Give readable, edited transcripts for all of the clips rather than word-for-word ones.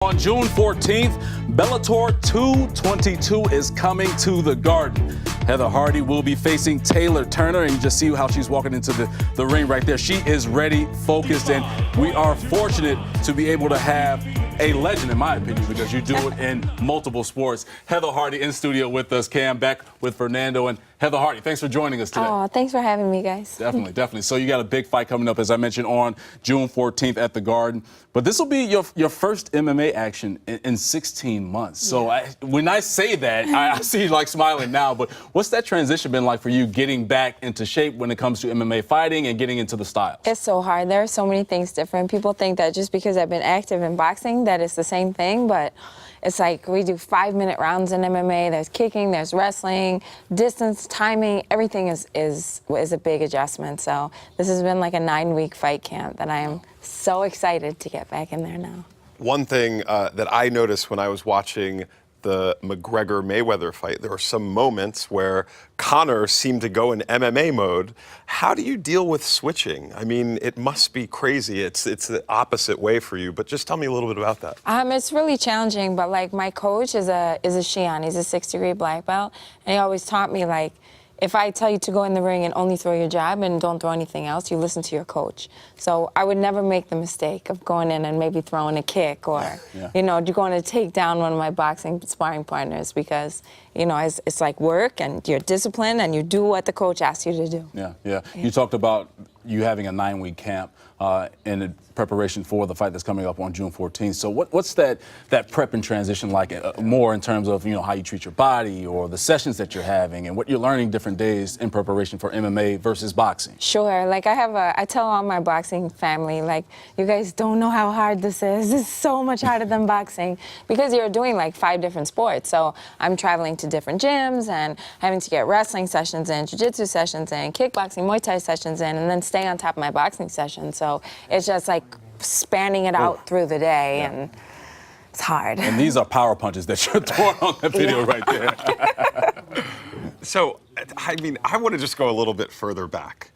On June 14th, Bellator 222 is coming to the Garden. Heather Hardy will be facing Taylor Turner, and you just see how she's walking into the ring right there. She is ready, focused, and we are fortunate to be able to have a legend, in my opinion, because you do it in multiple sports. Heather Hardy in studio with us. Cam back with Fernando. And Heather Hardy, thanks for joining us today. Oh, thanks for having me, guys. Definitely, definitely. So you got a big fight coming up, as I mentioned, on June 14th at the Garden. But this will be your first MMA action in 16 months. So when I say that, I see you like smiling now. But what's that transition been like for you getting back into shape when it comes to MMA fighting and getting into the style? It's so hard. There are so many things different. People think that just because I've been active in boxing that it's the same thing, but it's like we do 5-minute rounds in MMA. There's kicking, there's wrestling, distance, timing. Everything is a big adjustment. So this has been like a 9-week fight camp that I am so excited to get back in there now. One thing that I noticed when I was watching the McGregor-Mayweather fight, there were some moments where Conor seemed to go in MMA mode. How do you deal with switching? I mean, it must be crazy. It's the opposite way for you, but just tell me a little bit about that. It's really challenging, but like my coach is a Shihan. He's a 6-degree black belt, and he always taught me, like, if I tell you to go in the ring and only throw your jab and don't throw anything else, you listen to your coach. So I would never make the mistake of going in and maybe throwing a kick or, you know, you're going to take down one of my boxing sparring partners because, you know, it's like work and you're disciplined and you do what the coach asks you to do. Yeah. You talked about you having a 9-week camp in preparation for the fight that's coming up on June 14th. So what's that prep and transition like more in terms of, you know, how you treat your body or the sessions that you're having and what you're learning different days in preparation for MMA versus boxing? Sure. Like I tell all my boxing family, like, you guys don't know how hard this is. This is so much harder than boxing because you're doing like 5 different sports. So I'm traveling to different gyms and having to get wrestling sessions in, jiu-jitsu sessions in, kickboxing, Muay Thai sessions in, and then stay on top of my boxing session. So it's just like spanning it out through the day, and it's hard. And these are power punches that you're throwing on that video right there. So, I mean, I want to just go a little bit further back.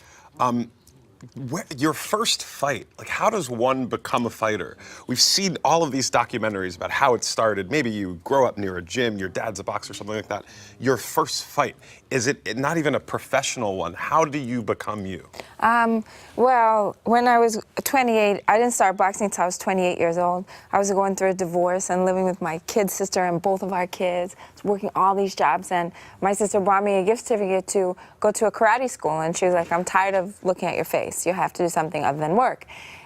Your first fight, like, how does one become a fighter? We've seen all of these documentaries about how it started. Maybe you grow up near a gym, your dad's a boxer, something like that. Your first fight, is it not even a professional one? How do you become you? Well, when I was 28, I didn't start boxing until I was 28 years old. I was going through a divorce and living with my kid sister and both of our kids, working all these jobs, and my sister brought me a gift certificate to go to a karate school, and she was like, I'm tired of looking at your face. You have to do something other than work.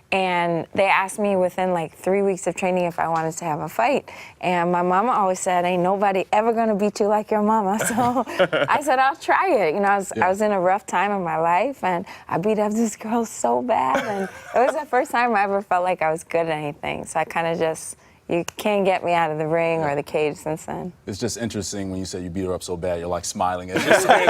And they asked me within like 3 weeks of training if I wanted to have a fight. And my mama always said, ain't nobody ever gonna beat you like your mama. So I said, I'll try it. You know, I was in a rough time in my life and I beat up this girl so bad. And it was the first time I ever felt like I was good at anything. So I kind of just, you can't get me out of the ring or the cage since then. It's just interesting when you say you beat her up so bad, you're like smiling at just like,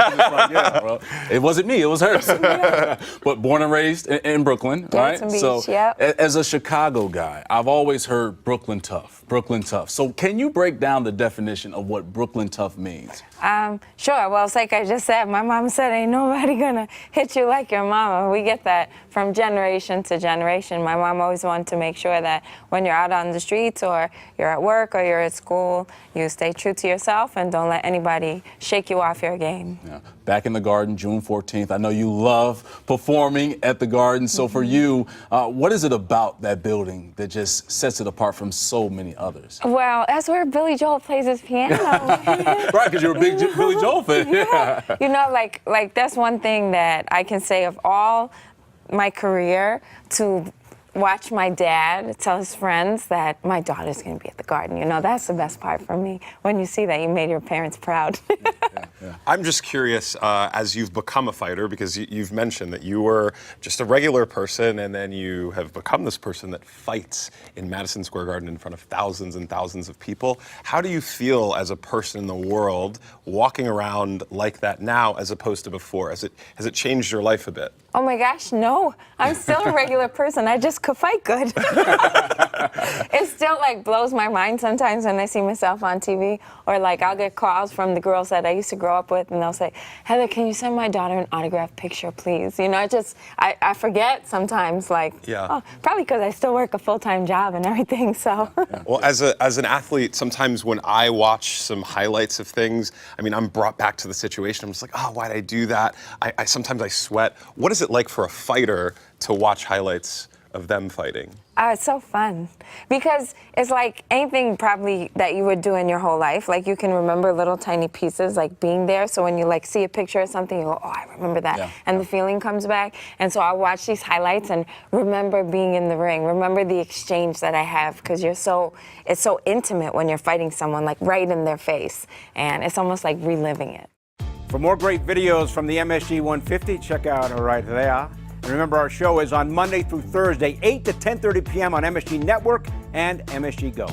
yeah, bro. It wasn't me, it was her. But born and raised in Brooklyn, right? Beach, so yep. As a Chicago guy, I've always heard Brooklyn tough, Brooklyn tough. So can you break down the definition of what Brooklyn tough means? Sure. Well, it's like I just said, my mom said, ain't nobody gonna hit you like your mama. We get that from generation to generation. My mom always wanted to make sure that when you're out on the streets or you're at work or you're at school, you stay true to yourself and don't let anybody shake you off your game. Yeah. Back in the Garden, June 14th. I know you love performing at the Garden. So for you, what is it about that building that just sets it apart from so many others? Well, that's where Billy Joel plays his piano. Right, because you're a big Billy Joel fan. Yeah. You know, like that's one thing that I can say of all my career, to watch my dad tell his friends that my daughter's going to be at the Garden. You know, that's the best part for me, when you see that you made your parents proud. Yeah. I'm just curious, as you've become a fighter, because you've mentioned that you were just a regular person and then you have become this person that fights in Madison Square Garden in front of thousands and thousands of people. How do you feel as a person in the world walking around like that now as opposed to before? Has it changed your life a bit? Oh my gosh, no. I'm still a regular person. I just could fight good. It still like blows my mind sometimes when I see myself on TV, or like I'll get calls from the girls that I used to grow up with, and they'll say, Heather, can you send my daughter an autographed picture, please? You know, I forget sometimes, like, oh, probably because I still work a full-time job and everything, so. Well, as an athlete, sometimes when I watch some highlights of things, I mean, I'm brought back to the situation. I'm just like, oh, why'd I do that? Sometimes I sweat. What is it like for a fighter to watch highlights of them fighting? It's so fun because it's like anything probably that you would do in your whole life. Like you can remember little tiny pieces like being there. So when you like see a picture of something, you go, oh, I remember that. Yeah. And the feeling comes back. And so I watch these highlights and remember being in the ring, remember the exchange that I have, because it's so intimate when you're fighting someone like right in their face. And it's almost like reliving it. For more great videos from the MSG 150, check out right there. And remember, our show is on Monday through Thursday, 8 to 10:30 p.m. on MSG Network and MSG Go.